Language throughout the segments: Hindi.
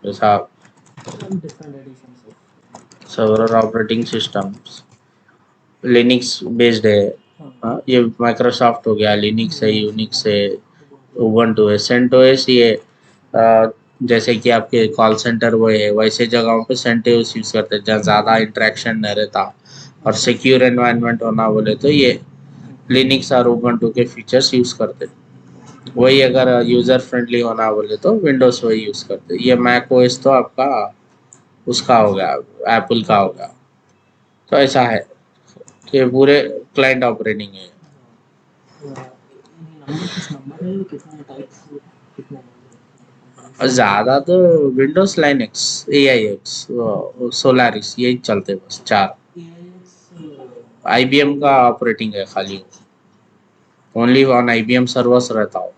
जैसा different editions of server operating systems Linux based है। हाँ, ये माइक्रोसॉफ्ट हो गया, लिनक्स है, यूनिक्स है, उबंटू है, सेंटोस ये जैसे कि आपके कॉल सेंटर वो है वैसे जगहों पे सेंटोस यूज करते हैं जहाँ ज़्यादा इंटरेक्शन नहीं रहता और सिक्योर एनवायरनमेंट होना बोले तो ये लिनक्स और उबंटू के फीचर्स यूज करते हैं। वही अगर यूजर फ्रेंडली होना बोले तो विंडोज वही यूज करते हैं। ये मैक ओएस तो आपका उसका हो गया, एप्पल का हो गया। तो ऐसा है, तो ये पूरे क्लाइंट ऑपरेटिंग है। नंबर कुछ नंबर है कितने टाइप्स कितने और ज़्यादा तो विंडोज लाइनेक्स, ए आई एक्स, सोलारिस यही चलते बस चार। IBM का ऑपरेटिंग है खाली, ओनली ऑन IBM सर्वर्स रहता हो।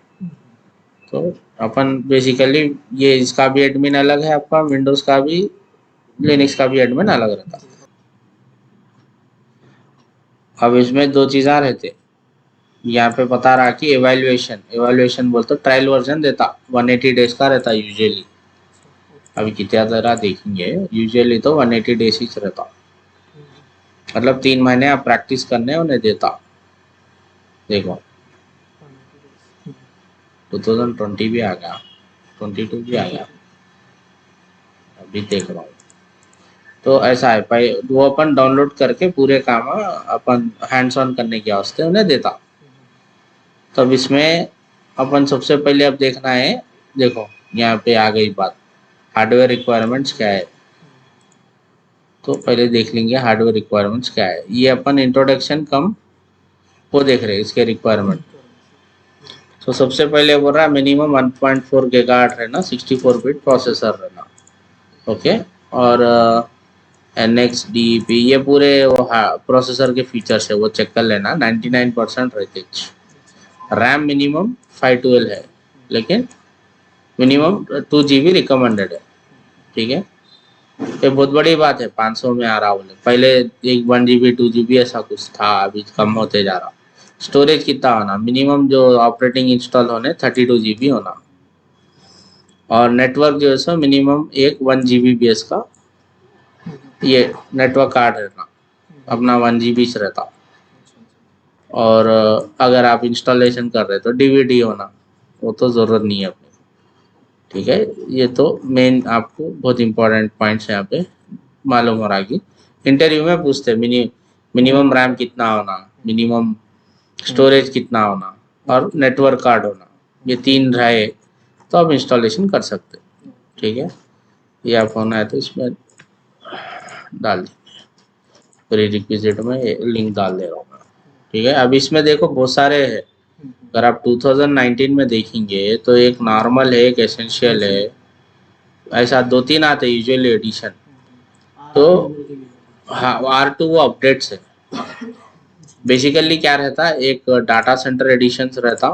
तो अपन बेसिकली ये इसका भी एडमिन अलग है आपका, विंडोज का भी, लिनक्स का भी एडमिन अलग रहता है। अब इसमें दो चीज़ा रहते, यहाँ पे बता रहा कि एवेल्युएशन, एवेल्युएशन बोलते ट्रायल वर्जन देता 180 डेज का रहता यूजुअली। अभी कितना जरा देखेंगे, यूजुअली तो 180 डेज ही रहता, मतलब 3 महीने आप प्रैक्टिस करने उन्हें देता। देखो 2020 भी आ गया, 22 भी आ गया, अभी देख रहा हूँ। तो ऐसा है भाई, वो अपन डाउनलोड करके पूरे काम अपन हैंड्स ऑन करने के वास्ते उन्हें देता। तब इसमें अपन सबसे पहले अब देखना है, देखो यहाँ पे आ गई बात, हार्डवेयर रिक्वायरमेंट्स क्या है। तो पहले देख लेंगे हार्डवेयर रिक्वायरमेंट्स क्या है। ये अपन इंट्रोडक्शन कम वो देख रहे हैं इसके रिक्वायरमेंट। तो सबसे पहले बोल रहा है मिनिमम 1.4 गीगाहर्ट्ज रहना, 64 बिट प्रोसेसर रहना। ओके, और NX DEP ये पूरे वो प्रोसेसर के फीचर्स है वो चेक कर लेना। 99% रहते। रैम मिनिमम 512 है, लेकिन मिनिमम 2 GB रिकमेंडेड है। ठीक है, ये बहुत बड़ी बात है 500 में आ रहा बोले, पहले एक 1 GB 2 GB ऐसा कुछ था, अभी कम होते जा रहा। स्टोरेज कितना होना, मिनिमम जो ऑपरेटिंग इंस्टॉल होने 32 GB होना, और नेटवर्क जो है सो मिनिमम एक 1 Gbps का ये नेटवर्क कार्ड रहना, अपना 1 GB से रहता। और अगर आप इंस्टॉलेशन कर रहे तो DVD होना, वो तो ज़रूरत नहीं है अपनी। ठीक है, ये तो मेन आपको बहुत इंपॉर्टेंट पॉइंट्स यहाँ पे मालूम हो रहा कि इंटरव्यू में पूछते मिनिमम रैम कितना होना, मिनिमम स्टोरेज कितना होना, और नेटवर्क कार्ड होना। ये 3 रहे तो आप इंस्टॉलेशन कर सकते। ठीक है, ये आप होना है तो इसमें डाल दीजिए, प्री रिक्विजिट में लिंक डाल दे रहा हूँ मैं। ठीक है, अब इसमें देखो बहुत सारे हैं। अगर आप 2019 में देखेंगे तो एक नॉर्मल है, एक एसेंशियल है, ऐसा 2-3 आते यूजुअली एडिशन। तो हाँ, R2 वो अपडेट्स है। बेसिकली क्या रहता है, एक डाटा सेंटर एडिशन रहता,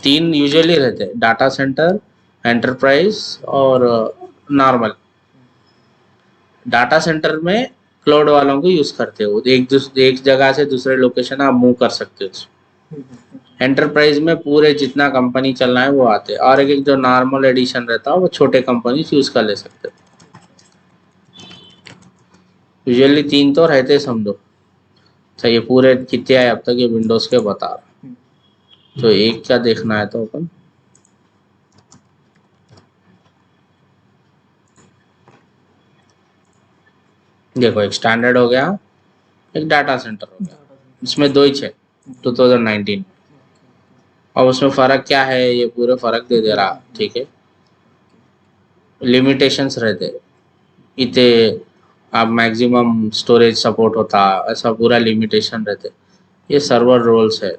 तीन यूजुअली रहते, डाटा सेंटर, एंटरप्राइज और नॉर्मल। डाटा सेंटर में क्लाउड वालों को यूज करते हो, एक जगह से दूसरे लोकेशन आप मूव कर सकते हो। एंटरप्राइज में पूरे जितना कंपनी चलना है वो आते हैं, और एक जो नॉर्मल एडिशन रहता है वो छोटे कंपनी यूज कर ले सकते हैं। यूजुअली 3 तो रहते समझो। अच्छा, ये पूरे कितने आए अब तक ये विंडोज के बता रहा, तो एक क्या देखना है तो अपन देखो, एक स्टैंडर्ड हो गया, एक डाटा सेंटर हो गया, इसमें दो ही है 2019। और उसमें फ़र्क क्या है, ये पूरे फ़र्क दे दे रहा। ठीक है, लिमिटेशंस रहते, इतने आप मैक्सिमम स्टोरेज सपोर्ट होता, ऐसा पूरा लिमिटेशन रहते। ये सर्वर रोल्स है,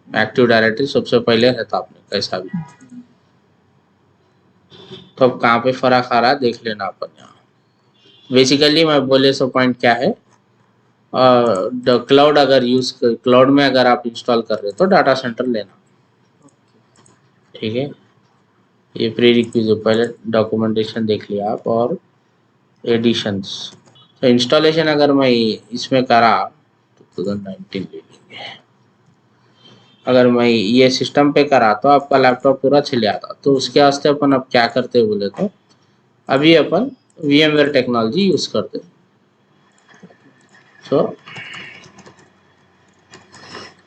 एक्टिव डायरेक्टरी सबसे पहले रहता आपने कैसा भी। तो अब कहाँ पे फ़र्क आ रहा है देख लेना अपन यहाँ। बेसिकली मैं बोले सो पॉइंट क्या है, क्लाउड अगर क्लाउड में अगर आप इंस्टॉल कर रहे हो तो डाटा सेंटर लेना। ठीक है, ये प्री रिक्विजिट पहले डॉक्यूमेंटेशन देख लिया आप, और एडिशंस। तो इंस्टॉलेशन अगर मैं इसमें करा 2019 ले लेंगे, अगर मैं ये सिस्टम पे करा तो आपका लैपटॉप पूरा छिल जाता। तो उसके वास्ते अपन अब क्या करते बोले तो अभी अपन VMware टेक्नोलॉजी यूज करते। सो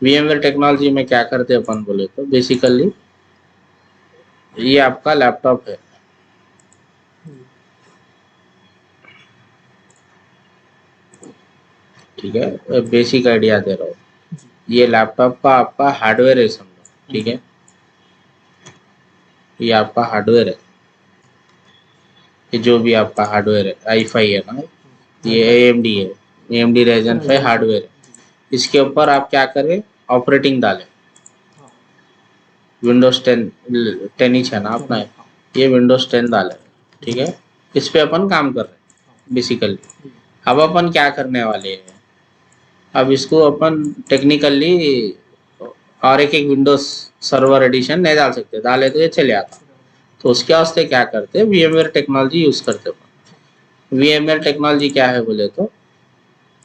VMware टेक्नोलॉजी में क्या करते अपन बोले तो बेसिकली ये आपका लैपटॉप है, ठीक है, बेसिक आइडिया दे रहा हूँ। ये लैपटॉप का आपका हार्डवेयर है समझो, ठीक है, ये आपका हार्डवेयर है, ये जो भी आपका हार्डवेयर है i5 है ना, ये AMD है, AMD Ryzen 5 हार्डवेयर है। इसके ऊपर आप क्या करें, ऑपरेटिंग डालें, विंडोज 10 इंच है ना अपना, ये विंडोज 10 डालें, ठीक है। इस पे अपन काम कर रहे हैं बेसिकली। अब अपन क्या करने वाले हैं, अब इसको अपन टेक्निकली और एक एक विंडोज सर्वर एडिशन नहीं डाल सकते, डाले तो ये चले आता। तो उसके वास्ते क्या करते हैं, VMware टेक्नोलॉजी यूज करते हैं। VMware टेक्नोलॉजी क्या है बोले तो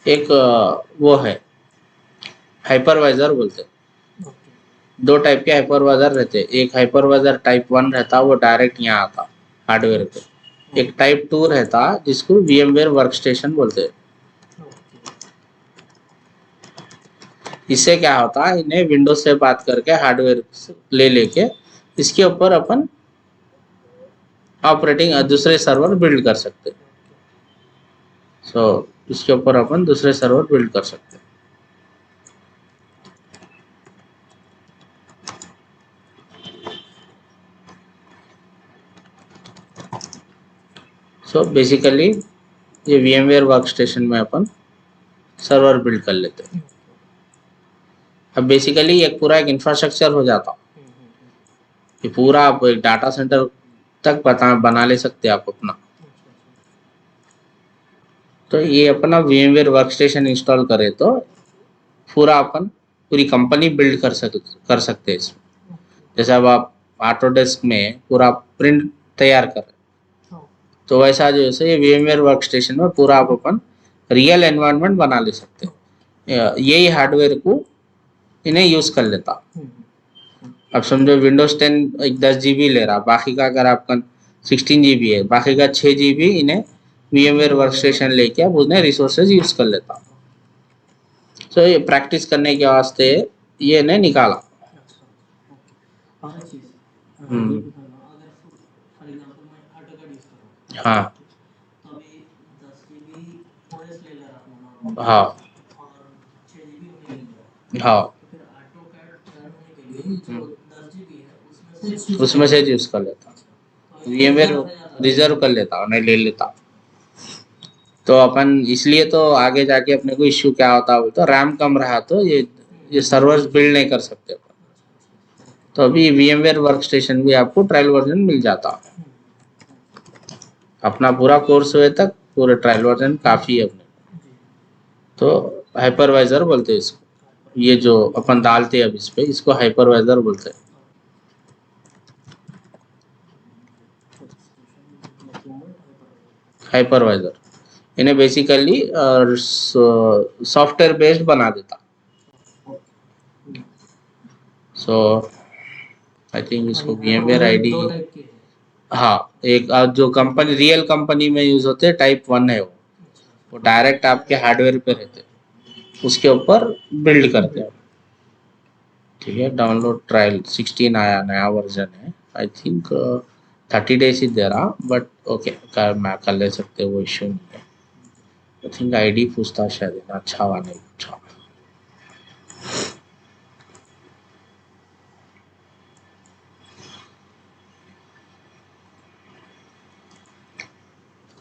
एक वो है हाइपरवाइजर बोलते हैं। दो टाइप के हाइपरवाइजर रहते हैं, एक हाइपरवाइजर टाइप 1 रहता वो डायरेक्ट यहाँ आता हार्डवेयर पे, एक टाइप 2 रहता जिसको VMware वर्कस्टेशन बोलते हैं। इससे क्या होता है, इन्हें विंडोज से बात करके हार्डवेयर ले लेके इसके ऊपर अपन ऑपरेटिंग दूसरे सर्वर बिल्ड कर सकते हैं। सो इसके ऊपर अपन दूसरे सर्वर बिल्ड कर सकते हैं। सो बेसिकली ये VMware वर्कस्टेशन में अपन सर्वर बिल्ड कर लेते हैं। अब बेसिकली एक पूरा एक इंफ्रास्ट्रक्चर हो जाता, ये पूरा आप एक डाटा सेंटर तक बना ले सकते हैं आप अपना। तो ये अपना VMware वर्कस्टेशन इंस्टॉल करें तो पूरा अपन पूरी कंपनी बिल्ड कर सकते हैं इसमें। जैसे अब आप ऑटोडेस्क में पूरा प्रिंट तैयार कर रहे हैं, तो वैसा जैसे ये VMware वर्कस्टेशन में पूरा आप अपन रियल एनवायरनमेंट बना ले सकते हैं। यही हार्डवेयर को इन्हें यूज कर लेता। अब समझो विंडोज 10 एक 10 GB ले रहा, बाकी का अगर आपका 16 GB है, बाकी का 6 GB इन्हें VMware वर्कस्टेशन लेके आप उन्हें रिसोर्सेज यूज कर लेता। तो ये प्रैक्टिस करने के वास्ते ये इन्हें निकाला। हम्म, हाँ हाँ हाँ, उसमें से यूज कर लेता, VMware रिजर्व कर लेता उन्हें ले लेता। तो अपन इसलिए तो आगे जाके अपने को इश्यू क्या होता बोलते, रैम कम रहा तो ये सर्वर्स बिल्ड नहीं कर सकते अपन। तो अभी VMware वर्कस्टेशन भी आपको ट्रायल वर्जन मिल जाता, अपना पूरा कोर्स हुए तक पूरे ट्रायल वर्जन काफी है अपने। तो हाइपरवाइजर बोलते हैं इसको, ये जो अपन डालते हैं अब इस पे, इसको हाइपरवाइजर बोलते हैं। हाइपरवाइजर इन्हें बेसिकली सॉफ्टवेयर बेस्ड बना देता। सो आई थिंक इसको VMware आईडी, हाँ एक जो कंपनी रियल कंपनी में यूज होते हैं टाइप 1 है वो डायरेक्ट आपके हार्डवेयर पे रहते हैं, उसके ऊपर बिल्ड करते हैं। ठीक है, डाउनलोड ट्रायल 16 आया, नया वर्जन है, आई थिंक 30 days ही दे रहा, बट ओके मैं कर ले सकते, वो इश्यू नहीं है। आई थिंक आईडी पूछता शायद, अच्छा हुआ नहीं पूछा।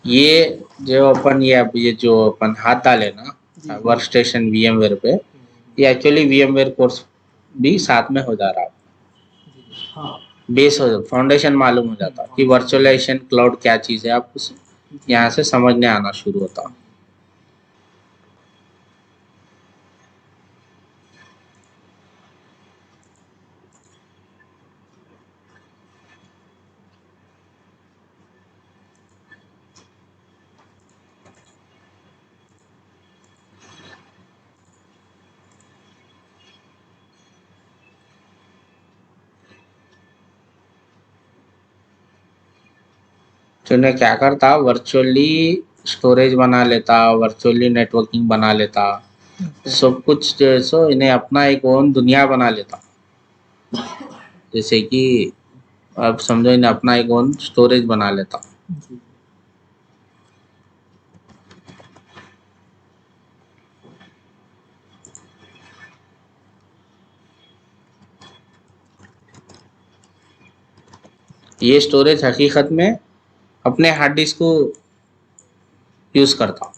ये जो अपन ये जो अपन हाथ डाले ना वर्क स्टेशन VMware पे, ये एक्चुअली VMware कोर्स भी साथ में हो जा रहा है। बेस हो फाउंडेशन मालूम हो जाता कि वर्चुअलाइजेशन क्लाउड क्या चीज़ है, आप यहाँ से समझने आना शुरू होता। तो इन्हें क्या करता, वर्चुअली स्टोरेज बना लेता, वर्चुअली नेटवर्किंग बना लेता, सब कुछ जो है सो इन्हें अपना एक ओन दुनिया बना लेता। जैसे कि आप समझो इन्हें अपना एक ओन स्टोरेज बना लेता। जी ये स्टोरेज हकीकत में अपने हार्ड डिस्क को यूज करता।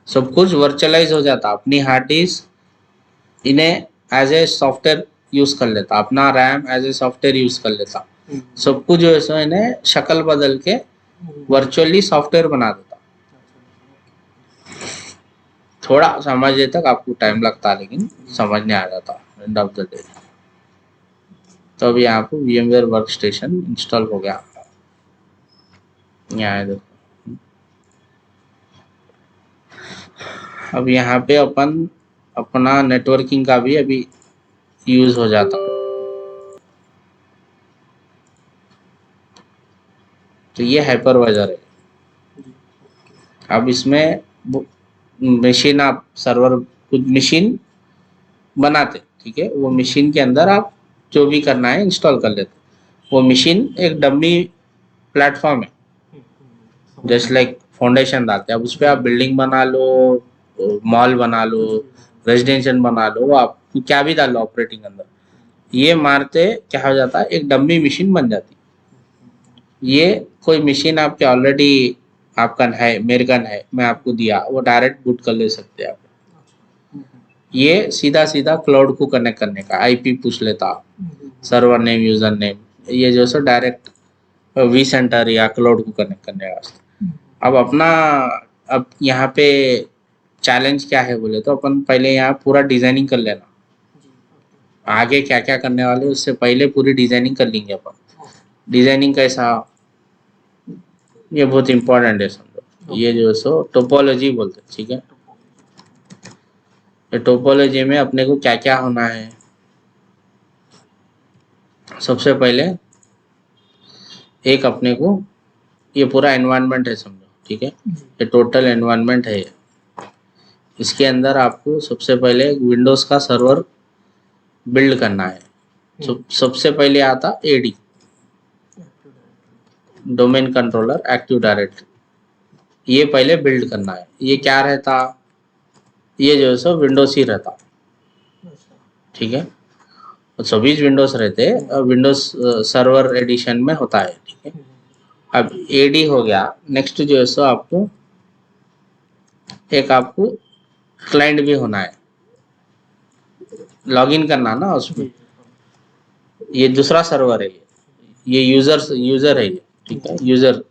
सब कुछ वर्चुअलाइज हो जाता, अपनी हार्ड डिस्क इन्हें एज ए सॉफ्टवेयर यूज कर लेता, अपना RAM as a software use कर लेता। सब कुछ जो है सो इन्हें शक्ल बदल के वर्चुअली सॉफ्टवेयर बना देता। थोड़ा समझने तक आपको टाइम लगता, लेकिन समझ में आ जाता एंड ऑफ द डे। तो अब यहाँ पे VMware वर्कस्टेशन इंस्टॉल हो गया। यहाँ देखो, अब यहाँ पे अपन अपना नेटवर्किंग का भी अभी यूज हो जाता। तो ये हाइपरवाइजर है। अब इसमें मशीन, आप सर्वर कुछ मशीन बनाते, ठीक है, वो मशीन के अंदर आप जो भी करना है इंस्टॉल कर लेते। वो मशीन एक डमी प्लेटफॉर्म है, जस्ट लाइक फाउंडेशन डालते हैं। अब उस पर आप बिल्डिंग बना लो, मॉल बना लो, रेजिडेंशियल बना लो, आप क्या भी डाल लो ऑपरेटिंग अंदर, ये मारते क्या हो जाता है, एक डमी मशीन बन जाती। ये कोई मशीन आपके ऑलरेडी आपका है, मेरे गन है, मैं आपको दिया, वो डायरेक्ट बूट कर ले सकते हैं आप। ये सीधा सीधा क्लाउड को कनेक्ट करने का आईपी पूछ लेता, सर्वर नेम, यूजर नेम, ये जो सो डायरेक्ट वी सेंटर या क्लाउड को कनेक्ट करने का। अब अपना, अब यहाँ पे चैलेंज क्या है बोले तो, अपन पहले यहाँ पूरा डिजाइनिंग कर लेना, आगे क्या क्या करने वाले उससे पहले पूरी डिजाइनिंग कर लेंगे अपन। डिजाइनिंग कैसा, ये बहुत इंपॉर्टेंट है समझो। ये जो सो टोपोलॉजी बोलते हैं, ठीक है। ये टोपोलॉजी में अपने को क्या क्या होना है, सबसे पहले एक अपने को ये पूरा एनवायरनमेंट है समझो, ठीक है, ये टोटल एनवायरनमेंट है। इसके अंदर आपको सबसे पहले विंडोज का सर्वर बिल्ड करना है। सबसे पहले आता AD, domain controller active directory, ये पहले बिल्ड करना है। ये क्या रहता, ये जो है सो विंडोज ही रहता, ठीक है, सभी विंडोज रहते, विंडोज सर्वर एडिशन में होता है, ठीक है। अब एडी हो गया, नेक्स्ट जो है सो आपको एक आपको क्लाइंट भी होना है, लॉगिन करना ना उसमें। ये दूसरा सर्वर है, ये यूजर है ये, ठीक है, यूजर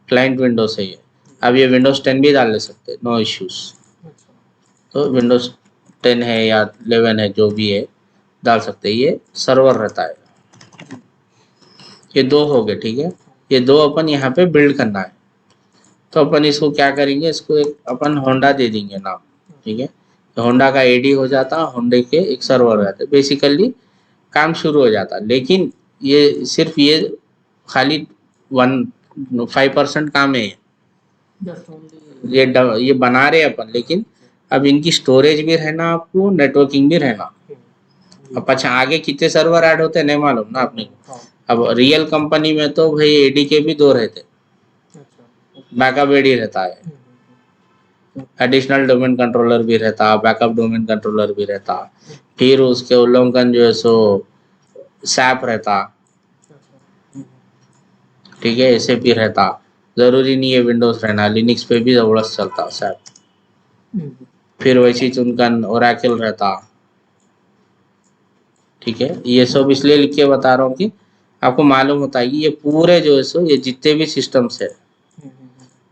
क्लाइंट विंडोज है ये। अब ये विंडोज 10 भी डाल ले सकते, नो इश्यूज। तो विंडोज 10 है या 11 है, जो भी है डाल सकते, ये सर्वर रहता है। ये दो हो गए, ठीक है, ये दो अपन यहाँ पे बिल्ड करना है। तो अपन इसको क्या करेंगे, इसको एक अपन होंडा दे देंगे नाम, ठीक है। होंडा का एडी हो जाता, होंडे के एक सर्वर रहते, बेसिकली काम शुरू हो जाता। लेकिन ये सिर्फ ये खाली 5% काम है, ये बना रहे अपन, लेकिन अब इनकी स्टोरेज भी रहना, आपको नेटवर्किंग भी रहना। अब अच्छा आगे कितने सर्वर ऐड होते हैं नहीं मालूम ना अपने को। अब रियल कंपनी में तो भाई एडी के भी दो रहते, बैकअप एडी रहता है, एडिशनल डोमेन कंट्रोलर भी रहता, बैकअप डोमेन कंट्रोलर भी रहता, फिर उसके उल्लंघन जो है सो सैप रहता, ठीक है, एसएपी रहता। जरूरी नहीं है विंडोज रहना, लिनक्स पे भी जबरदस्त चलता सैप। फिर वैसी चुनकन ओरेकल रहता, ठीक है। ये सब इसलिए लिख के बता रहा हूँ कि आपको मालूम होता है कि ये पूरे जो है सो ये जितने भी सिस्टम्स है,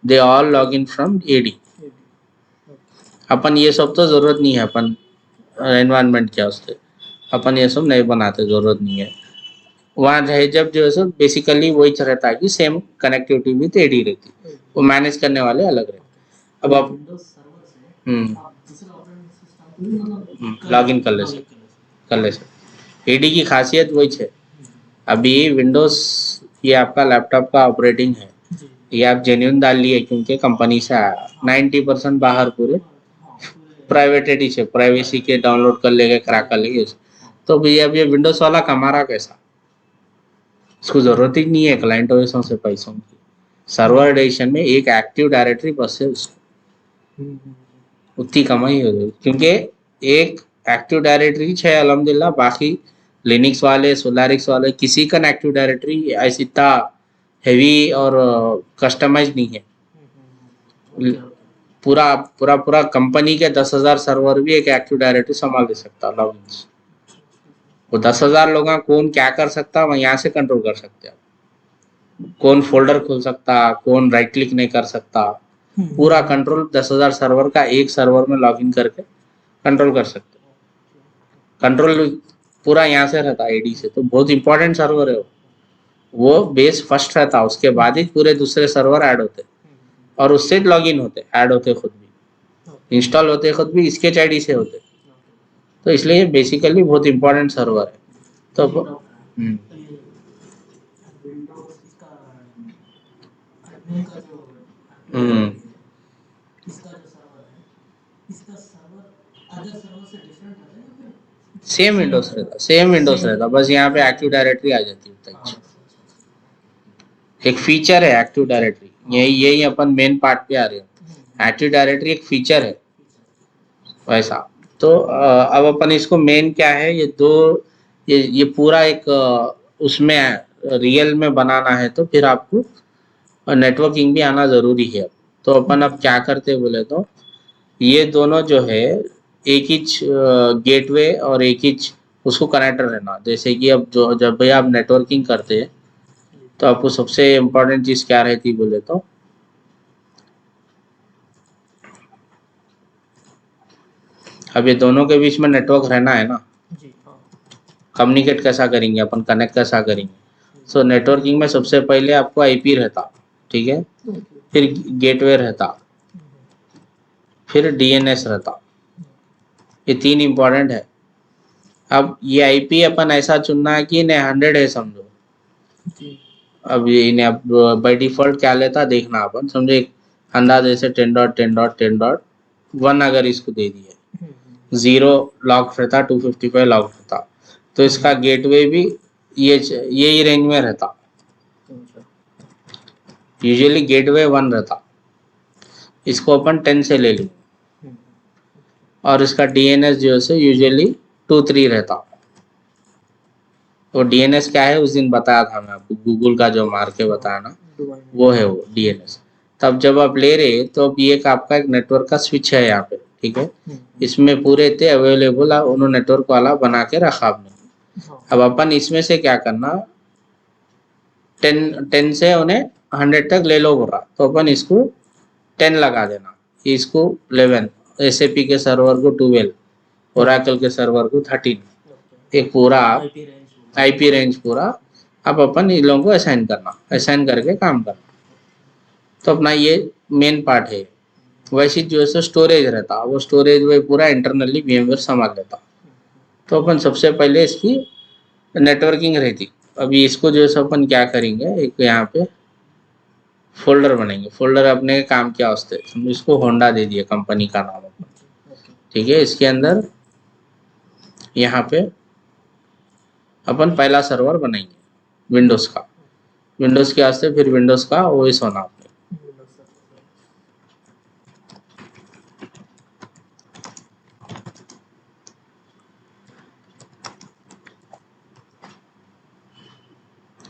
they all log in from AD. अपन ये सब तो जरूरत नहीं है, अपन एनवायरनमेंट क्या उससे अपन ये सब नहीं बनाते, जरूरत नहीं है। वहाँ है जब जो है सो बेसिकली वही रहता है कि सेम कनेक्टिविटी विथ एडी रहती, वो मैनेज करने वाले अलग रहते। अब आप लॉग इन कर ले सकते, कर ले सकते। एडी की खासियत वही है। अभी विंडोज ये आपका लैपटॉप का ऑपरेटिंग है, जी ये आप जेन्युइन डाल लिए क्योंकि कंपनी से आया। 90% बाहर पूरे हाँ पूरे प्राइवेटेड ही है, प्राइवेसी के डाउनलोड कर लेंगे, क्रैक कर लेंगे। तो भैया अब ये विंडोज वाला कमा रहा कैसा? इसको जरूरत ही नहीं है क्लाइंट ओएसों से पैसों की। सर्वर एडिशन में एक एक्टिव डायरेक्टरी बस है उसको, उतनी कमाई हो गई क्योंकि एक एक्टिव डायरेक्टरी है अलहमदिल्ला। बाकी लिनक्स वाले, सोलारिक्स वाले किसी का एक्टिव डायरेक्टरी ऐसी इतना हैवी और कस्टमाइज नहीं है। ओके पूरा पूरा पूरा कंपनी के 10,000 सर्वर भी एक एक्टिव डायरेक्टरी संभाल दे सकता लॉगिन। वो 10,000 लोग कौन क्या कर सकता वह यहाँ से कंट्रोल कर सकते हैं। कौन फोल्डर खोल सकता, कौन राइट क्लिक नहीं कर सकता, पूरा कंट्रोल 10,000 सर्वर का एक सर्वर में लॉगिन करके कंट्रोल कर सकते। कंट्रोल पूरा यहाँ से रहता है एडी से। तो बहुत इंपॉर्टेंट सर्वर है वो बेस फर्स्ट रहता, उसके बाद ही पूरे दूसरे सर्वर ऐड होते और उससे लॉगिन होते, ऐड होते खुद भी, इंस्टॉल होते खुद भी, इसके आईडी से होते। तो इसलिए बेसिकली बहुत इंपॉर्टेंट सर्वर है। तो विंडोज इसका एडमिन का जो हम्म इसका जो सर्वर है, इसका सर्वर अदर सर्वर से डिफरेंट है या फिर सेम विंडोज रहता, सेम विंडोज रहता, बस यहाँ पे एक्टिव डायरेक्टरी आ जाती है उतना ही। एक फीचर है एक्टिव डायरेक्टरी, यही यही अपन मेन पार्ट पे आ रहे हैं। एक्टिव डायरेक्टरी एक फीचर है वैसा। तो अब अपन इसको मेन क्या है, ये दो, ये पूरा एक उसमें रियल में बनाना है तो फिर आपको नेटवर्किंग भी आना जरूरी है। तो अपन अब क्या करते बोले तो ये दोनों जो है एक ही गेटवे और एक ही उसको कनेक्टर रहना। जैसे कि अब जो जब भी आप नेटवर्किंग करते हैं तो आपको सबसे इम्पोर्टेंट चीज़ क्या रहती बोले तो अब ये दोनों के बीच में नेटवर्क रहना है ना। जी हाँ कम्युनिकेट कैसा करेंगे अपन, कनेक्ट कैसा करेंगे। सो नेटवर्किंग में सबसे पहले आपको आईपी रहता, ठीक है, फिर गेटवे रहता, फिर डीएनएस रहता। ये तीन इम्पोर्टेंट है। अब ये आईपी अपन ऐसा चुनना है कि इन्हें 100 है समझो। जी अब ये इन्हें अब बाई डिफॉल्ट क्या लेता देखना अपन, समझो एक अंदाज ऐसे 10.10.10.1 अगर इसको दे दिए, 0 लॉक रहता, 255 लॉक रहता, तो इसका गेटवे भी यही रेंज में रहता। यूजुअली गेटवे 1 रहता, इसको अपन 10 से ले लें। और इसका डीएनएस जो है यूजुअली 2-3 रहता। वो डीएनएस क्या है उस दिन बताया था मैं आपको, गूगल का जो मार के बताया ना, वो है वो डीएनएस। तब जब आप ले रहे तो अब ये एक आपका एक नेटवर्क का स्विच है यहाँ पे, ठीक है, इसमें पूरे थे अवेलेबल, उन्होंने नेटवर्क वाला बना के रखा आपने। अब अपन इसमें से क्या करना, 10 से उन्हें 100 तक ले लो बोल रहा, तो अपन इसको 10 लगा देना, इसको 11, एसएपी के सर्वर को 12, ओरेकल के सर्वर को 13, एक पूरा आईपी रेंज पूरा अब अपन इन लोगों को असाइन करना, असाइन करके काम करना। तो अपना ये मेन पार्ट है। वैसे जो है स्टोरेज रहता, वो स्टोरेज वही पूरा इंटरनली VMware संभाल लेता। तो अपन सबसे पहले इसकी नेटवर्किंग रहती। अभी इसको जो है अपन क्या करेंगे, एक यहाँ पे फोल्डर बनाएंगे। फोल्डर अपने काम क्या वास्ते, इसको होंडा दे दिया कंपनी का नाम अपन, ठीक है। इसके अंदर यहाँ पे अपन पहला सर्वर बनाएंगे विंडोज का, विंडोज के वास्ते फिर विंडोज का ओएस होना अपने।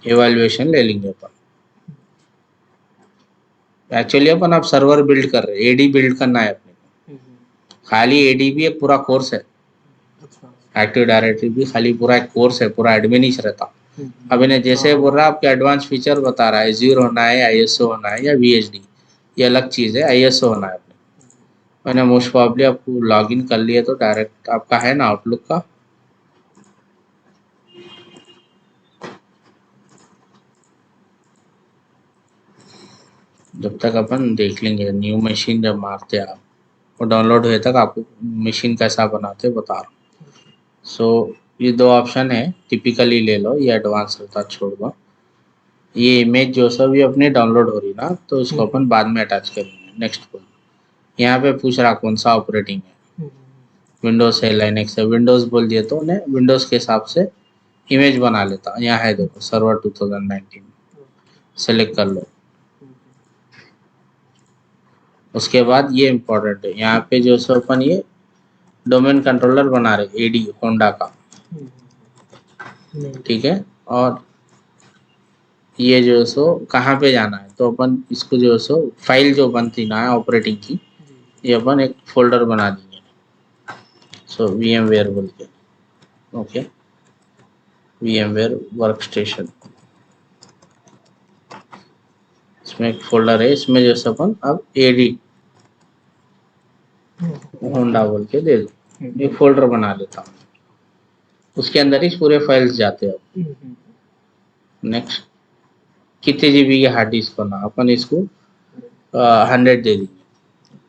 इवैल्यूएशन ले लेंगे अपन। एक्चुअली अपन आप सर्वर बिल्ड कर रहे हैं, एडी बिल्ड करना है अपने को। खाली एडी भी एक पूरा कोर्स है, एक्टिव डायरेक्टरी भी खाली पूरा एक कोर्स है, पूरा एडमिन ही रहता। अब इन्हें जैसे बोल रहा है आपके एडवांस फीचर बता रहा है, एज्यूर होना है, आईएसओ होना है या वीएचडी, ये अलग चीज़ है। आईएसओ होना है अपने, मैंने मोस्ट प्रॉब्ली आपको लॉगिन कर लिया तो डायरेक्ट आपका है ना आउटलुक का, जब तक अपन देख लेंगे न्यू मशीन जब मारते आप वो डाउनलोड हुए तक आपको मशीन कैसा बनाते बता रहा हूँ। सो ये दो ऑप्शन है, टिपिकली ले लो, ये एडवांस रहता छोड़ दो। ये इमेज जो सब ये अपनी डाउनलोड हो रही ना, तो इसको अपन बाद में अटैच करेंगे। नेक्स्ट बोल, यहाँ पे पूछ रहा कौन सा ऑपरेटिंग है, विंडोज है लाइनेक्स है। विंडोज बोल दिए तो उन्हें विंडोज के हिसाब से इमेज बना लेता। यहाँ है देखो सर्वर 2019, सेलेक्ट कर लो। उसके बाद ये इम्पोर्टेंट है, यहाँ पे जो सो अपन ये डोमेन कंट्रोलर बना रहे एडी होंडा का, ठीक है। और ये जो है सो कहाँ पे जाना है, तो अपन इसको जो है सो फाइल जो बनती ना है ऑपरेटिंग की, ये अपन एक फोल्डर बना देंगे। सो VMware बोल के, ओके, VMware वर्क स्टेशन, इसमें एक फोल्डर है, इसमें जो है अपन अब एडी होंडा बोल के दे दो, एक फोल्डर बना लेता हूँ। उसके अंदर ही पूरे फाइल्स जाते हैं। नेक्स्ट, कितने जीबी की हार्ड डिस्क बना, अपन इसको 100 दे देंगे।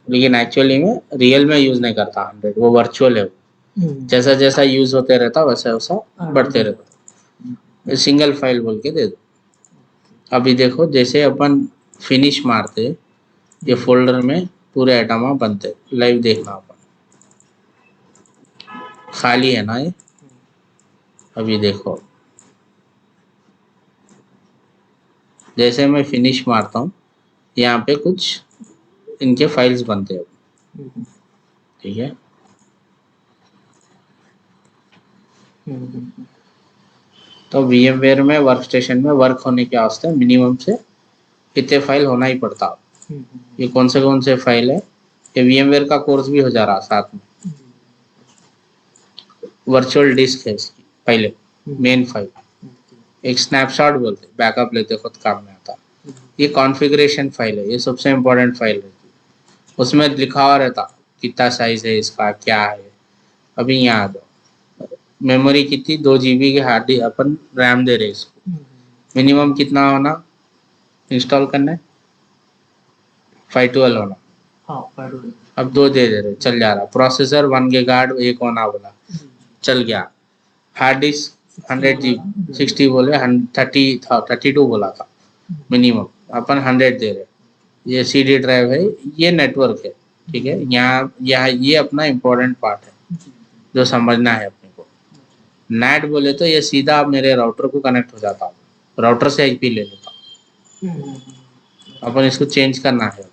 लेकिन एक्चुअली में रियल में यूज नहीं करता 100, वो वर्चुअल है। जैसा जैसा यूज होते रहता वैसा वैसा बढ़ते रहता। सिंगल फाइल बोल के दे दो। अभी देखो जैसे अपन फिनिश मारते, ये फोल्डर में पूरे आइटम बनते, लाइव देखना अपन। खाली है ना ये, अभी देखो जैसे मैं फिनिश मारता हूँ, यहाँ पे कुछ इनके फाइल्स बनते हैं, ठीक है। तो VMware में वर्क स्टेशन में वर्क होने के वास्ते मिनिमम से कितने फाइल होना ही पड़ता। ये कौन से फाइल है, ये VMware का कोर्स भी हो जा रहा साथ में। वर्चुअल डिस्क है इसकी पहले, मेन फाइल, एक स्नैपशॉट बोलते, बैकअप लेते खुद काम में आता। ये कॉन्फ़िगरेशन फाइल है, ये सबसे इम्पोर्टेंट फाइल रहती है। उसमें लिखा हुआ रहता कितना साइज है इसका, क्या है। अभी यहाँ आ जाओ, मेमोरी कितनी, 2 GB की हार्ड डिस्क अपन रैम दे रहे इसको, मिनिमम कितना होना इंस्टॉल करना है, 512 होना। अब 2 दे रहे, चल जा रहा। प्रोसेसर 1 GHz, एक होना बोला, चल गया। हार्ड डिस्क 100 GB, 60 बोले, 30 था, 32 बोला था मिनिमम, अपन 100 दे रहे। ये CD ड्राइव है, ये नेटवर्क है, ठीक है। यहाँ ये अपना इम्पोर्टेंट पार्ट है जो समझना है अपने को। नेट बोले तो ये सीधा आप मेरे राउटर को कनेक्ट हो जाता, राउटर से IP ले लेता। अपन इसको चेंज करना है,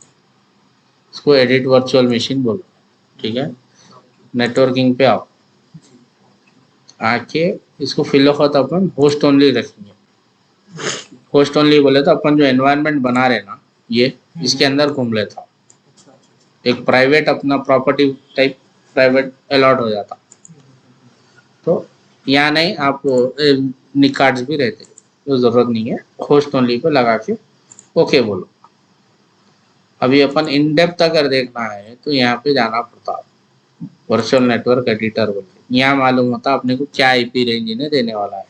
इसको एडिट वर्चुअल मशीन बोलो, ठीक है। नेटवर्किंग पे आओ, आके इसको फिलहाल अपन होस्ट ओनली रखेंगे। होस्ट ओनली बोले तो अपन जो एनवायरनमेंट बना रहे ना, ये इसके अंदर घूम लेता, एक प्राइवेट अपना प्रॉपर्टी टाइप प्राइवेट अलॉट हो जाता। तो यहाँ नहीं, आप निक कार्ड्स भी रहते, तो जरूरत नहीं है, होस्ट ओनली पे लगा के ओके बोलो। अभी अपन इन डेप्थ अगर देखना है तो यहाँ पे जाना पड़ता, वर्चुअल नेटवर्क एडिटर बोलते, यहाँ मालूम होता अपने को क्या IP रेंज इन्हें देने वाला है।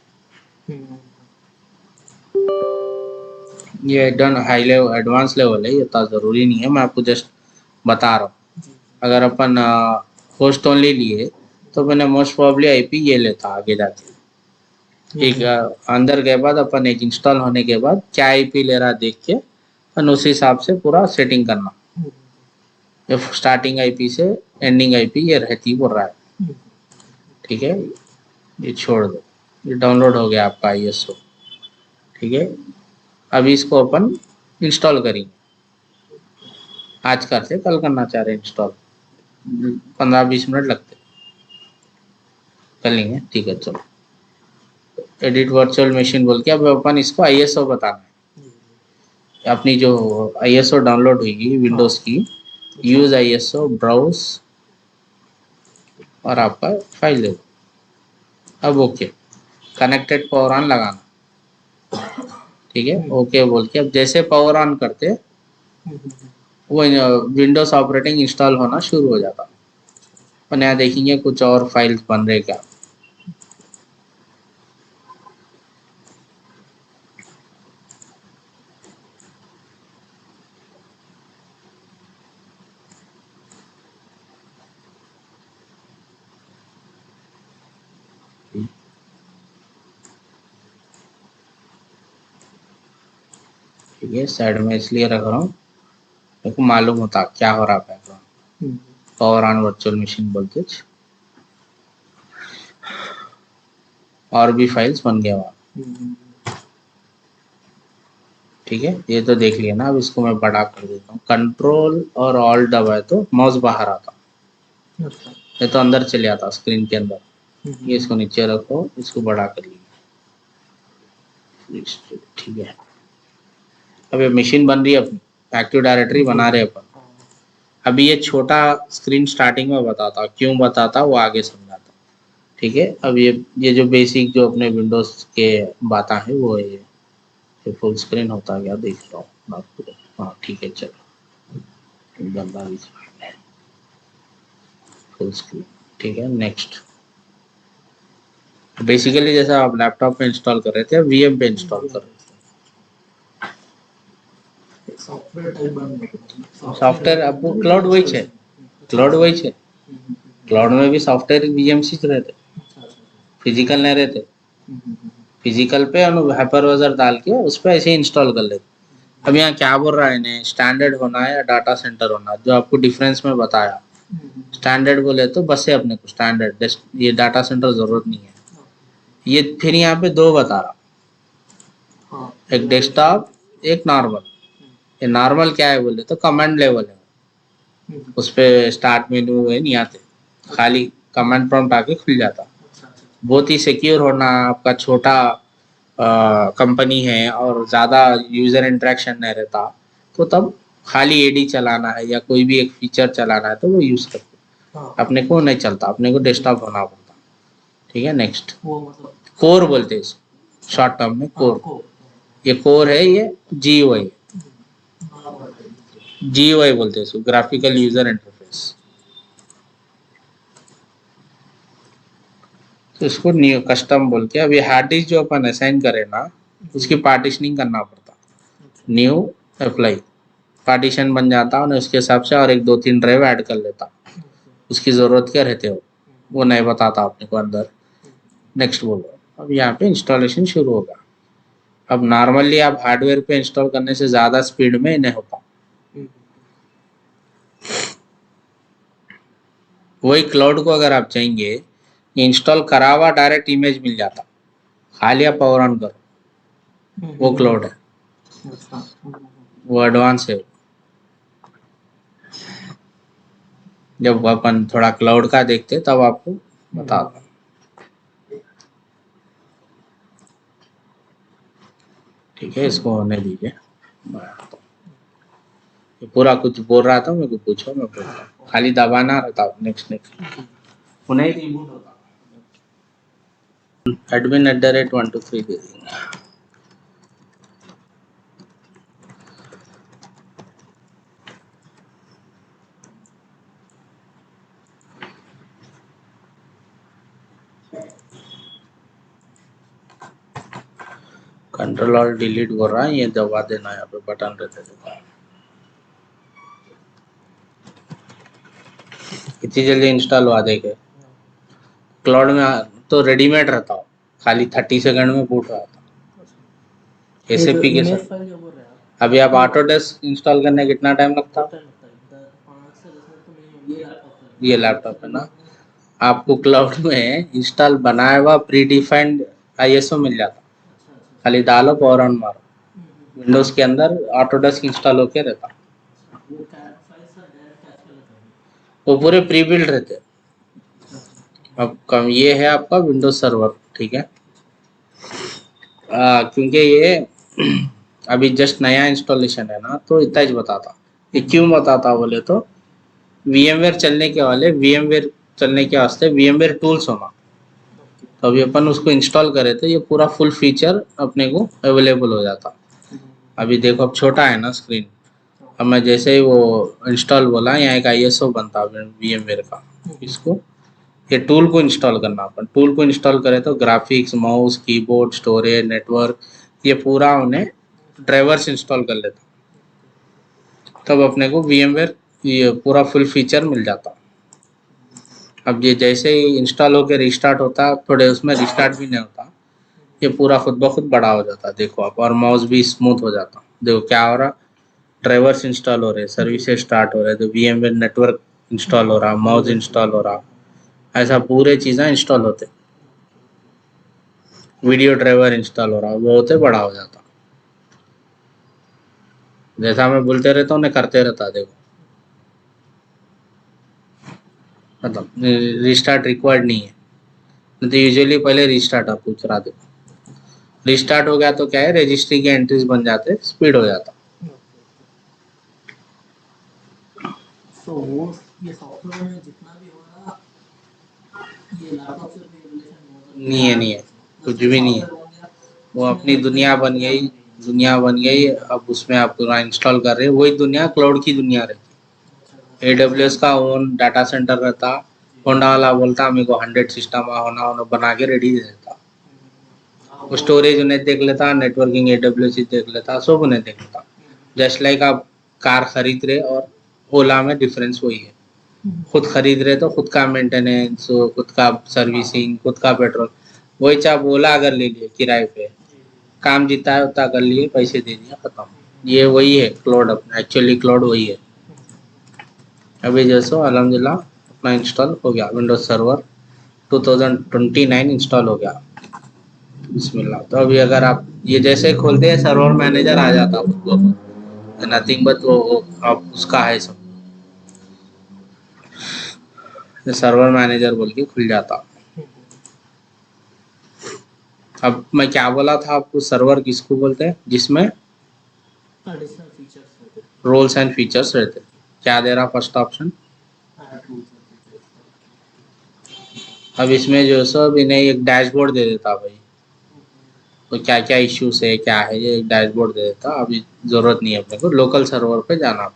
ये done high level advance level है, ये इतना ज़रूरी नहीं है, मैं आपको जस्ट बता रहा हूँ। अगर अपन होस्ट ओनली लिए तो मैंने मोस्ट प्रॉब्ली IP ये लेता आगे जाके। एक अंदर के बाद अपन एक इंस्टॉल होने के बाद क्या IP ले रहा देख के अपन उसी हिसाब से पूरा सेटिंग करना। ये स्टार्टिंग IP से एंडिंग IP ये रहती बोल रहा है, ठीक है। ये छोड़ दो, ये डाउनलोड हो गया आपका ISO, ठीक है। अभी इसको अपन इंस्टॉल करेंगे, आज करते कल करना चाह रहे इंस्टॉल, 15-20 मिनट लगते, कर लेंगे, ठीक है। चलो एडिट वर्चुअल मशीन बोल के अब अपन इसको ISO बताना है। अपनी जो ISO डाउनलोड हुई विंडोज़ की, यूज ISO ब्राउज, और आपका फाइल दे दो। अब ओके, कनेक्टेड पावर ऑन लगाना, ठीक है। ओके बोल के अब जैसे पावर ऑन करते वो विंडोज ऑपरेटिंग इंस्टॉल होना शुरू हो जाता। अपन यहाँ देखेंगे कुछ और फाइल्स बन रहे क्या। ठीक है, साइड में इसलिए रख रहा हूँ मेरे को मालूम होता क्या हो रहा है background. Power on virtual machine बोलते और भी फाइल्स बन गया वहाँ। ठीक है, ये तो देख लिया ना। अब इसको मैं बड़ा कर देता हूँ, कंट्रोल और ऑल्ट दबाए तो माउस बाहर आता, ये तो अंदर चले आता स्क्रीन के अंदर। ये इसको नीचे रखो, इसको बड़ा कर लिया। ठीक है, अब ये मशीन बन रही है अपनी, एक्टिव डायरेक्टरी बना रहे अपन। अभी ये छोटा स्क्रीन स्टार्टिंग में बताता, क्यों बताता वो आगे समझाता। ठीक है, अब ये जो बेसिक जो अपने विंडोज के बातें हैं वो है। ये फुल स्क्रीन होता है क्या, देख रहा हूँ आपको। हाँ ठीक है, चलो गंदा भी फुल स्क्रीन। ठीक है, नेक्स्ट। बेसिकली जैसा आप लैपटॉप पे इंस्टॉल कर रहे थे, वीएम पे इंस्टॉल कर रहे थे। सॉफ्टवेयर आपको क्लाउड वही है, क्लाउड वही है। क्लाउड में भी सॉफ्टवेयर वीएमसी रहते, फिजिकल नहीं रहते। फिजिकल पे हम हाइपरवाइजर डाल के उस पर ऐसे ही इंस्टॉल कर लेते। अब यहाँ क्या बोल रहा है इन्हें, स्टैंडर्ड होना है या डाटा सेंटर होना, जो आपको डिफरेंस में बताया। स्टैंडर्ड बोले तो बस है अपने को स्टैंडर्ड, ये डाटा सेंटर जरूरत नहीं है। ये फिर यहाँ पे दो बता रहा, एक डेस्कटॉप एक नॉर्मल। ये नॉर्मल क्या है बोले तो कमांड लेवल है, उस पर स्टार्ट मेन्यू है नहीं आते, खाली कमांड प्रॉम्प्ट आके खुल जाता। बहुत ही सिक्योर होना, आपका छोटा कंपनी है और ज़्यादा यूज़र इंटरेक्शन नहीं रहता, तो तब खाली एडी चलाना है या कोई भी एक फीचर चलाना है तो वो यूज़ करते। अपने को नहीं चलता, अपने को डेस्कटॉप होना पड़ता। ठीक है, नेक्स्ट। कोर बोलते हैं इसको शॉर्ट टर्म में, कोर। ये कोर है, ये जीयूआई, जीयूआई बोलते हैं इसको, ग्राफिकल यूजर इंटरफेस। तो इसको न्यू कस्टम बोल के, अभी हार्ड डिस्क जो अपन असाइन करें ना, उसकी पार्टीशनिंग करना पड़ता। न्यू अप्लाई, पार्टीशन बन जाता और उसके हिसाब से और एक दो तीन ड्राइव ऐड कर लेता। उसकी ज़रूरत क्या रहते हो वो नहीं बताता अपने को अंदर। नेक्स्ट बोलो। अब यहाँ पे इंस्टॉलेशन शुरू होगा। अब नॉर्मली आप हार्डवेयर पे इंस्टॉल करने से ज़्यादा स्पीड में नहीं होता, वही क्लाउड को अगर आप चाहेंगे इंस्टॉल करा हुआ डायरेक्ट इमेज मिल जाता, खाली आप पावर ऑन करो, वो क्लाउड है, वो एडवांस है। जब अपन थोड़ा क्लाउड का देखते तब आपको बताता। ठीक है, इसको होने दीजिए। ये पूरा कुछ बोल रहा था, मेरे को पूछो, मैं बोलता हूँ, खाली दबाना रहता। नेक्स्ट नेक्स्ट पुनः रिबूट होता, admin@123 दे देंगे। कंट्रोल और डिलीट कर रहा है, ये दबा देना, यहाँ पे बटन रहते थे। इतनी जल्दी इंस्टॉल हुआ देखे, क्लाउड में तो रेडीमेड रहता हो, खाली 30 सेकंड में बूट हुआ था। एसएपी के साथ अभी आप ऑटोडेस्क इंस्टॉल करने कितना टाइम लगता? ये लैपटॉप है ना, आपको क्लाउड में इंस्टॉल बनाया हुआ प्री डिफाइंड आईएसओ मिल जाता, खाली डालो पावर ऑन मारो, विंडोज के अंदर ऑटोडेस्क इंस्टॉल होके रहता। वो पूरे प्री बिल्ड रहते। अब कम ये है आपका विंडोज सर्वर। ठीक है, क्योंकि ये अभी जस्ट नया इंस्टॉलेशन है ना, तो इतना ही बताता। ये क्यों बताता बोले तो वीएमवेयर चलने के वाले, वीएमवेयर चलने के वास्ते वीएमवेयर टूल्स होना, तो अभी अपन उसको इंस्टॉल करे तो ये पूरा फुल फीचर अपने को अवेलेबल हो जाता। अभी देखो अब छोटा है ना स्क्रीन, अब मैं जैसे ही वो इंस्टॉल बोला, यहाँ एक आईएसओ बनता वीएमवेयर का, इसको ये टूल को इंस्टॉल करना। अपन टूल को इंस्टॉल करें तो graphics, mouse, keyboard, storage, network, ये पूरा उन्हें ड्राइवर्स इंस्टॉल कर लेता, तब अपने को वीएमवेयर ये पूरा फुल फीचर मिल जाता। अब ये जैसे ही इंस्टॉल होकर रिस्टार्ट होता, थोड़े उसमें रिस्टार्ट भी नहीं होता, ये पूरा खुद ब खुद बड़ा हो जाता, देखो आप, और माउस भी स्मूथ हो जाता। देखो क्या हो रहा, ड्राइवर्स इंस्टॉल हो रहे, सर्विसेज स्टार्ट हो रहे, तो VMware नेटवर्क इंस्टॉल हो रहा, माउस इंस्टॉल हो रहा, ऐसा पूरे चीज़ें इंस्टॉल होते, वीडियो ड्राइवर इंस्टॉल हो रहा, वो होते बड़ा हो जाता। जैसा मैं बोलते रहता हूँ उन्हें करते रहता, देखो मतलब रिस्टार्ट रिक्वायर्ड नहीं है, नहीं तो यूजुअली पहले रिस्टार्ट आप पूछ रहा, देखो रिस्टार्ट हो गया तो क्या है, रजिस्ट्री के एंट्रीज बन जाते, स्पीड हो जाता। तो वो ये सॉफ्टवेयर में जितना भी हो रहा ये लैपटॉप से भी रिलेशन नहीं है, नहीं है, कुछ भी नहीं है, सॉफ्टवेयर बन गया वो उसमें अपनी दुनिया बन गई, दुनिया बन गई, अब उसमें आप पूरा इंस्टॉल कर रहे हो, वही दुनिया क्लाउड की दुनिया रहती। AWS का ओन डाटा सेंटर रहता, होंडा वाला बोलता मेरे को 100 सिस्टम होना होना बना के रेडी दे देता, वो स्टोरेज उन्हें देख लेता, नेटवर्किंग AWS ही देख लेता, सब उन्हें देख लेता। जस्ट लाइक आप कार खरीद रहे और ओला में डिफरेंस वही है, खुद खरीद रहे तो खुद का मेंटेनेंस, खुद का सर्विसिंग, खुद का पेट्रोल, वही चाहे ओला अगर ले लिए किराए पे, काम जितना है उतना कर लिए, पैसे दे दिया, खत्म। ये वही है क्लाउड, अपना एक्चुअली क्लाउड वही है। अभी जैसो अल्हम्दुलिल्लाह अपना इंस्टॉल हो गया, विंडोज सर्वर 2029 इंस्टॉल हो गया, बिस्मिल्लाह। तो अभी अगर आप ये जैसे ही खोलते हैं सर्वर मैनेजर आ जाता आपको, नथिंग बट वो आप उसका है सब, सर्वर मैनेजर बोल के खुल जाता। अब मैं क्या बोला था आपको, सर्वर किसको बोलते हैं, जिसमें एडिशनल फीचर्स होते हैं, रोल्स एंड फीचर्स रहते हैं। क्या दे रहा first option, add rules and features. अब इसमें जो है सो इन्हें एक डैशबोर्ड दे देता भाई, तो क्या क्या इश्यूज है क्या है, ये एक डैशबोर्ड दे देता। अभी ज़रूरत नहीं है अपने को लोकल सर्वर पे जाना,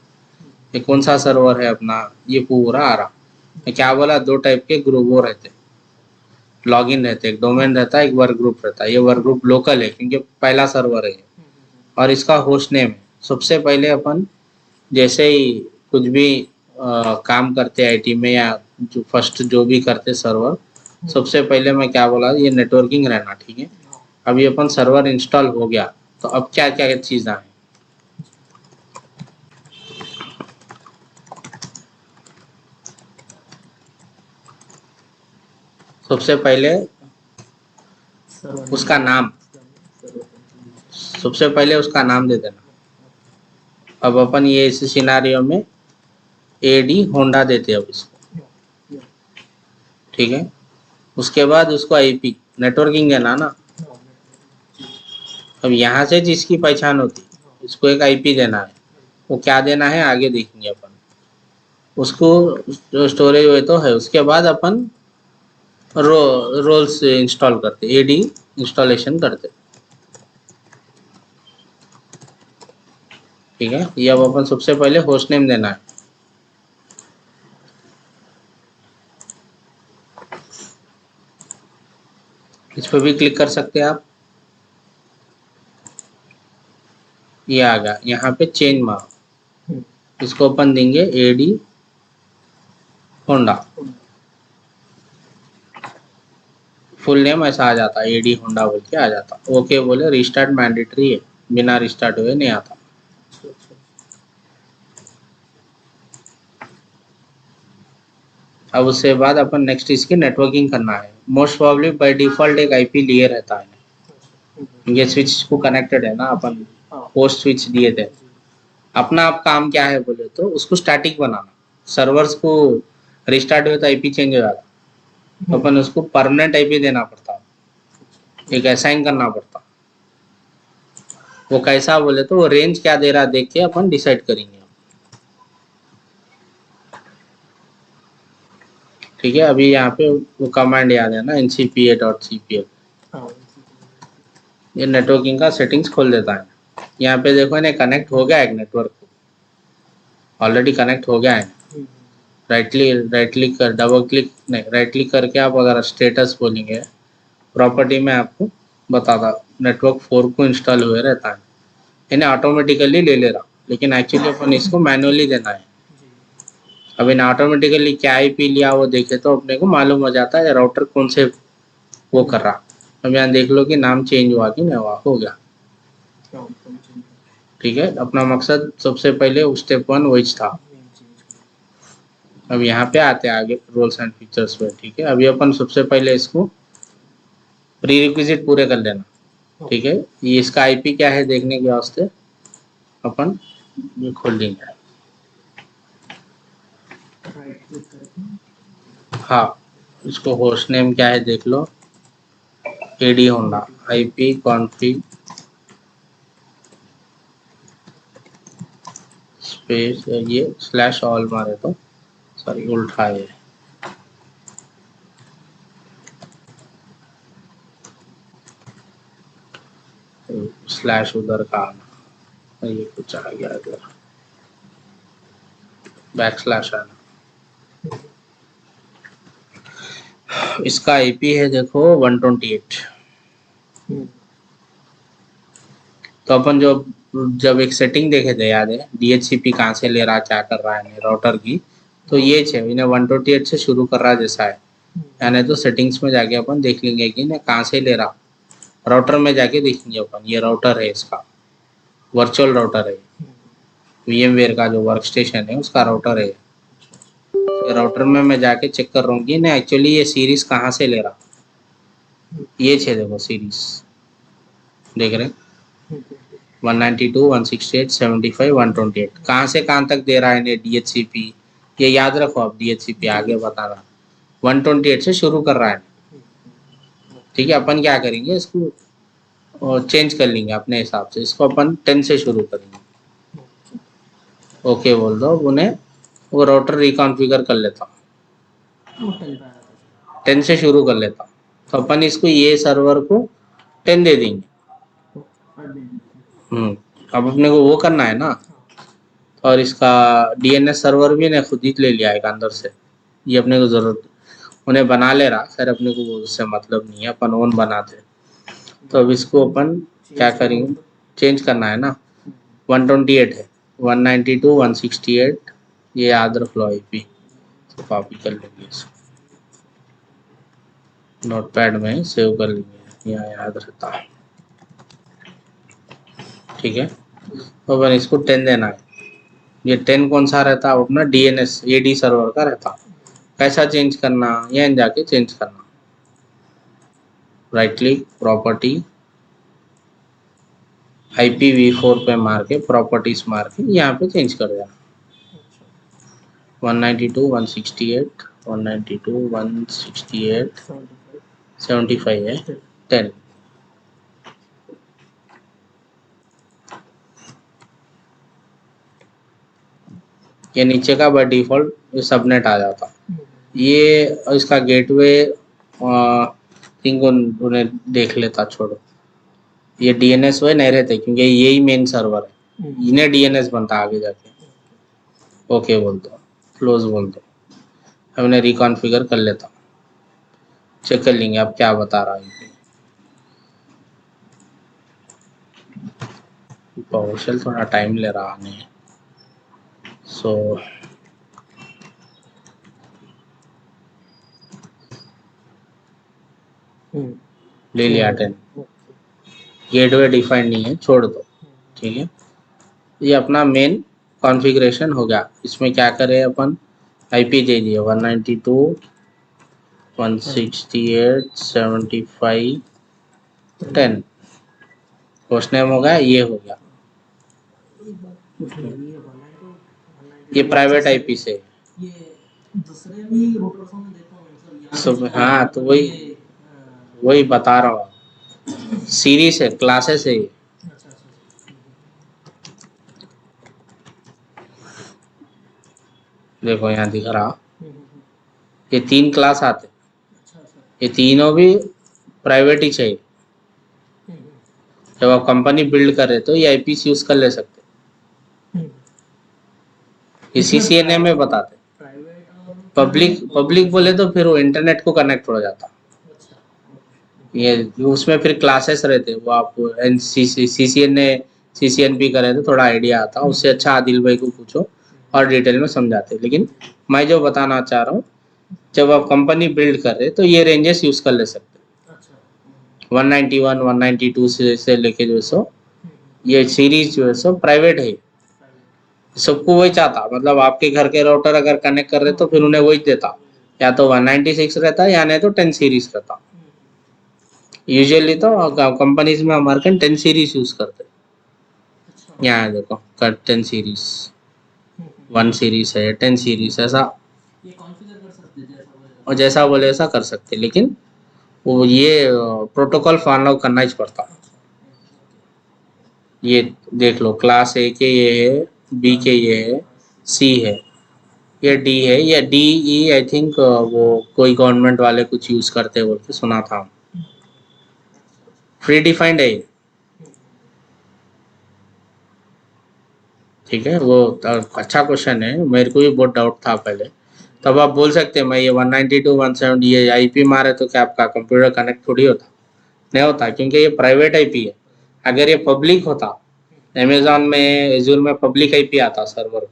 ये कौन सा सर्वर है अपना, ये पूरा आ रहा। मैं क्या बोला, दो टाइप के ग्रुप वो रहते, लॉगिन रहते, एक डोमेन रहता है, एक वर्क ग्रुप रहता है। ये वर्क ग्रुप लोकल है क्योंकि पहला सर्वर है और इसका होस्ट नेम है। सबसे पहले अपन जैसे ही कुछ भी काम करते आईटी में, या जो फर्स्ट जो भी करते सर्वर, सबसे पहले मैं क्या बोला, ये नेटवर्किंग रहना, ठीक है। अभी अपन सर्वर इंस्टॉल हो गया, तो अब क्या क्या चीज़ आए, सबसे पहले उसका नाम, सबसे पहले उसका नाम दे देना। अब अपन ये इस सिनारियो में AD होंडा देते हैं अब इसको, ठीक है। उसके बाद उसको IP नेटवर्किंग देना ना। अब यहाँ से जिसकी पहचान होती, इसको एक IP देना है, वो क्या देना है आगे देखेंगे अपन। उसको जो स्टोरेज हुए तो है, उसके बाद अपन रोल्स इंस्टॉल करते, AD इंस्टॉलेशन करते, ठीक है। ये अब अपन सबसे पहले होस्ट नेम देना है, इस पर भी क्लिक कर सकते हैं आप। ये आ गया, यहाँ पे चेंज मारो, इसको अपन देंगे AD होंडा, फुल नेम ऐसा आ जाता, AD होंडा बोल के आ जाता। ओके बोले, रिस्टार्ट मैंडेटरी है, बिना रिस्टार्ट हुए नहीं आता। अब उसके बाद अपन नेक्स्ट इसकी नेटवर्किंग करना है। मोस्ट प्रॉब्ली बाय डिफॉल्ट एक IP लिए रहता है, ये स्विच को कनेक्टेड है ना, अपन होस्ट स्विच दिए थे। अपना आप काम क्या है बोले तो उसको स्टैटिक बनाना, सर्वर्स को रिस्टार्ट हुए तो IP चेंज हो जाता, तो अपन उसको परमानेंट IP देना पड़ता, एक असाइन करना पड़ता। वो कैसा बोले तो वो रेंज क्या दे रहा देख के अपन डिसाइड करेंगे, ठीक है। अभी यहाँ पे वो कमांड याद है ना, ncpa.cpl, ये नेटवर्किंग का सेटिंग्स खोल देता है। यहाँ पे देखो इन्हें कनेक्ट हो गया, एक नेटवर्क ऑलरेडी कनेक्ट हो गया है। राइट क्लिक कर, डबल क्लिक नहीं, राइट क्लिक करके आप अगर स्टेटस बोलेंगे, प्रॉपर्टी में आपको बताता नेटवर्क 4 को इंस्टॉल हुए रहता है, इन्हें ऑटोमेटिकली ले ले रहा, लेकिन एक्चुअली अपन इसको मैनुअली देना है। अब इन ऑटोमेटिकली क्या आईपी लिया वो देखे तो अपने को मालूम हो जाता है राउटर कौन से वो कर रहा। अब यहाँ देख लो कि नाम चेंज हुआ कि नहीं हुआ, हो गया। ठीक है, अपना मकसद सबसे पहले स्टेप 1 वही था। अब यहाँ पे आते हैं आगे रोल्स एंड फीचर्स पे। ठीक है, अभी अपन सबसे पहले इसको प्री रिक्विजिट पूरे कर लेना। ठीक है, ये इसका आईपी क्या है देखने के वास्ते अपन ये खोल देंगे। हाँ, इसको होस्ट नेम क्या है देख लो, AD Honda, IP config space ये स्लैश ऑल मारे तो सॉरी उल्टा है, स्लैश उधर का आना, ये कुछ आ गया इधर, बैक स्लैश आना। इसका आईपी है देखो 128। तो अपन जब एक सेटिंग देखे थे याद है, डीएचसीपी कहाँ से ले रहा क्या कर रहा है राउटर की, तो ये इन्हें 128 से शुरू कर रहा जैसा है, यानी तो सेटिंग्स में जाके अपन देख लेंगे कि इन्हें कहाँ से ले रहा। राउटर में जाके देखेंगे अपन, ये राउटर है इसका, वर्चुअल राउटर है, VMware का जो वर्क स्टेशन है उसका राउटर है। राउटर में मैं जाके चेक कर रहा हूँ कि ना एक्चुअली ये सीरीज कहाँ से ले रहा। ये देखो सीरीज देख रहे, 192 168 75 128 कहाँ से कहाँ तक दे रहा है इन्हें DHCP, ये याद रखो। अब DHCP आगे बता रहा 128 से शुरू कर रहा है। ठीक है, अपन क्या करेंगे इसको चेंज कर लेंगे अपने हिसाब से, इसको अपन 10 से शुरू करेंगे। ओके बोल दो उन्हें, वो राउटर रिकॉन्फ़िगर कर लेता, 10 से शुरू कर लेता। तो अपन इसको ये सर्वर को 10 दे देंगे। अब अपने को वो करना है ना, और इसका DNS सर्वर भी ने खुद ही ले लिया है अंदर से, ये अपने को जरूरत उन्हें बना ले रहा, खैर अपने को उससे मतलब नहीं है, अपन ओन बनाते। तो अब इसको अपन क्या करेंगे, चेंज करना है ना, 128 है, 192 168 ये याद रख लो आईपी, तो कॉपी कर लेंगे इसको, नोटपैड में सेव कर लेंगे, यहाँ याद रहता है। ठीक है, तो अपन इसको 10 देना है। ये 10 कौन सा रहता है अपना DNS AD सर्वर का रहता। कैसा चेंज करना, यहाँ जाके चेंज करना, राइट क्लिक प्रॉपर्टी IPv4 पे मार के प्रॉपर्टीज मार के यहाँ पे चेंज कर देना, 192 168 192 168 75 है 10। ये नीचे का बाय डिफॉल्ट सबनेट आ जाता। ये इसका गेटवे थिंक उन्हें देख लेता, छोड़ो ये DNS वो नहीं रहते क्योंकि यही मेन सर्वर है, इन्हें DNS बनता आगे जाके। ओके बोल दो, क्लोज बोल दो, अब इन्हें रिकॉन्फ़िगर कर लेता, चेक कर लेंगे अब क्या बता रहा है। PowerShell थोड़ा टाइम ले रहा है, सो ले लिया 10। गेटवे डिफाइंड नहीं है, छोड़ दो। ठीक है, ये अपना मेन कॉन्फ़िगरेशन हो गया। इसमें क्या करें अपन, आईपी दे दिए 192 168 75 10, होस्ट नेम हो गया, ये हो गया, ये प्राइवेट आईपी से दूसरे भी रूटर्स में देखा हूं सब। हाँ, तो वही बता रहा हूँ, सीरीज है, क्लासेस है। देखो यहाँ दिख रहा, ये 3 क्लास आते, ये तीनों भी प्राइवेट ही चाहिए। जब आप कंपनी बिल्ड कर रहे तो ये आईपीस यूज कर ले सकते, ये CCNA में बताते। पब्लिक बोले तो फिर वो इंटरनेट को कनेक्ट हो जाता, ये उसमें फिर क्लासेस रहते, वो आप CCNA CCNP करे तो थोड़ा आइडिया आता। उससे अच्छा आदिल भाई को पूछो, और डिटेल में समझाते हैं। लेकिन मैं जो बताना चाह रहा हूँ, जब आप कंपनी बिल्ड कर रहे तो ये रेंजेस यूज़ कर ले सकते हैं। अच्छा 191 192 से लेके जो है सो ये सीरीज जो है सो प्राइवेट है, सबको वही चाहता, मतलब आपके घर के राउटर अगर कनेक्ट कर रहे तो फिर उन्हें वही देता, या तो 196 रहता या नहीं तो 10 सीरीज रहता। यूजुअली तो कंपनीज में अमेरिकन 10 सीरीज यूज करते हैं। अच्छा यहाँ देखो 10 सीरीज, 1 सीरीज है, 10 सीरीज, ऐसा ये कॉन्फ़िगर कर सकते हैं जैसा बोलेगा। और जैसा बोले ऐसा कर सकते, लेकिन वो ये प्रोटोकॉल फॉलो करना ही पड़ता। अच्छा ये देख लो, क्लास ए के ये है, बी के ये है, सी है, ये डी है, या डी ई आई थिंक वो कोई गवर्नमेंट वाले कुछ यूज करते बोल के सुना था। फ्री डिफाइंड है ये, ठीक है। वो अच्छा क्वेश्चन है, मेरे को भी बहुत डाउट था पहले। तब आप बोल सकते हैं मैं ये 192 170 ये आईपी मारे तो क्या आपका कंप्यूटर कनेक्ट थोड़ी होता, नहीं होता, क्योंकि ये प्राइवेट आईपी है। अगर ये पब्लिक होता, अमेजोन में एजूर में पब्लिक आईपी आता सर्वर पर,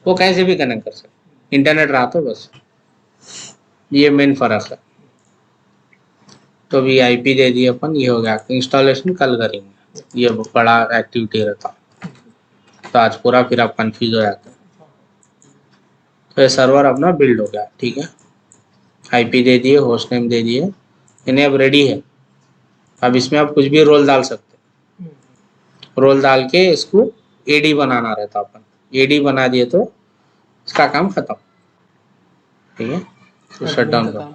वो कैसे भी कनेक्ट कर सकते, इंटरनेट रहा तो बस, ये मेन फर्क है। तो भी आईपी दे दिए अपन, ये हो गया। इंस्टॉलेशन कल करेंगे, ये बड़ा एक्टिविटी रहता, तो आज पूरा फिर आप कंफ्यूज हो जाते हैं। तो ये सर्वर अपना बिल्ड हो गया, ठीक है। आईपी दे दिए, होस्ट नेम दे दिए, इन्हें अब रेडी है। अब इसमें आप कुछ भी रोल डाल सकते हैं, रोल डाल के इसको एडी बनाना रहता अपन, एडी बना दिए तो इसका काम खत्म, ठीक है। तो शट डाउन कर,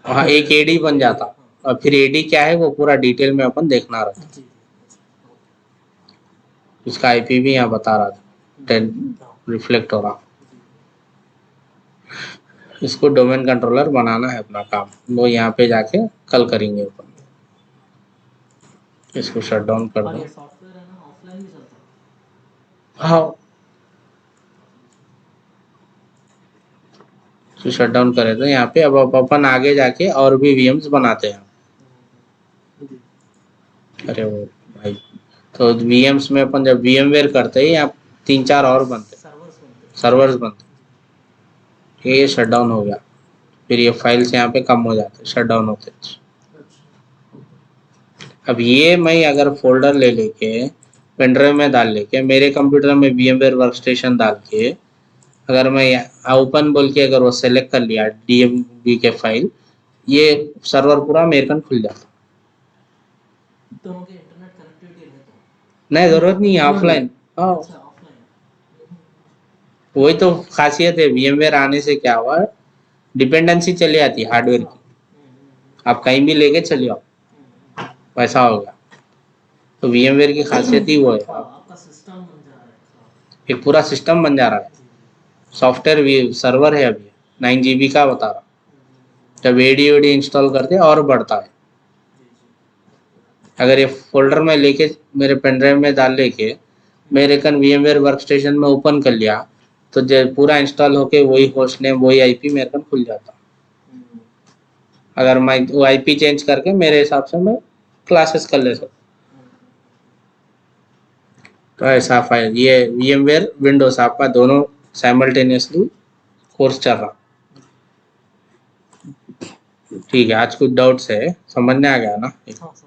हाँ एक एडी बन जाता। और फिर एडी क्या है वो पूरा डिटेल में अपन देखना रहता। इसका आईपी भी यहाँ बता रहा था, 10 रिफ्लेक्ट हो रहा। इसको डोमेन कंट्रोलर बनाना है अपना काम, वो यहाँ पे जाके कल करेंगे अपन। इसको शट डाउन कर और दो। ये सॉफ्टवेयर है ना ऑफलाइन भी चलता है। हाँ, तो शट डाउन करे तो यहाँ पे अब अपन आगे जाके और भी वीएम्स बनाते हैं। अरे वो भाई, तो वीएम्स में अपन जब वीएमवेयर करते हैं यहाँ 3-4 और बनते, सर्वर्स बनते हैं। सर्वर्स बनते, ये शट डाउन हो गया। फिर ये फाइल्स यहाँ पे कम हो जाते, शट डाउन होते। अब ये मैं अगर फोल्डर ले लेके पेनड्राइव में डाल लेके मेरे कंप्यूटर में VMware वर्कस्टेशन डाल के, अगर मैं ओपन बोल के अगर वो सेलेक्ट कर लिया DMV के फाइल, ये सर्वर पूरा मेरे कन खुल जाता। दोनों के इंटरनेट कनेक्टिविटी रहता है। नहीं जरूरत नहीं है, ऑफलाइन। हाँ, अच्छा ऑफलाइन। वही तो खासियत है VMware आने से, क्या हुआ, डिपेंडेंसी चली आती है हार्डवेयर की, आप कहीं भी लेके चले आओ, वैसा हो गया। तो VMware की खासियत ही वो है, आपका सिस्टम बन जा रहा है, एक पूरा सिस्टम बन जा रहा है। सॉफ्टवेयर सर्वर है अभी 9 GB का बता रहा, जब एडी इंस्टॉल करते और बढ़ता है। अगर ये फोल्डर में लेके मेरे पेनड्राइव में डाल लेके मेरे कन VMware वर्कस्टेशन में ओपन कर लिया, तो जब पूरा इंस्टॉल होके वही होस्ट नेम वही आईपी मेरे कन खुल जाता। अगर मैं वो आईपी चेंज करके मेरे हिसाब से मैं क्लासेस कर ले सकता। तो ऐसा फाइल ये VMware विंडोज आपका दोनों साइमल्टेनियसली कोर्स चल रहा, ठीक है। आज कुछ डाउट्स है, समझ में आ गया ना? हाँ सर।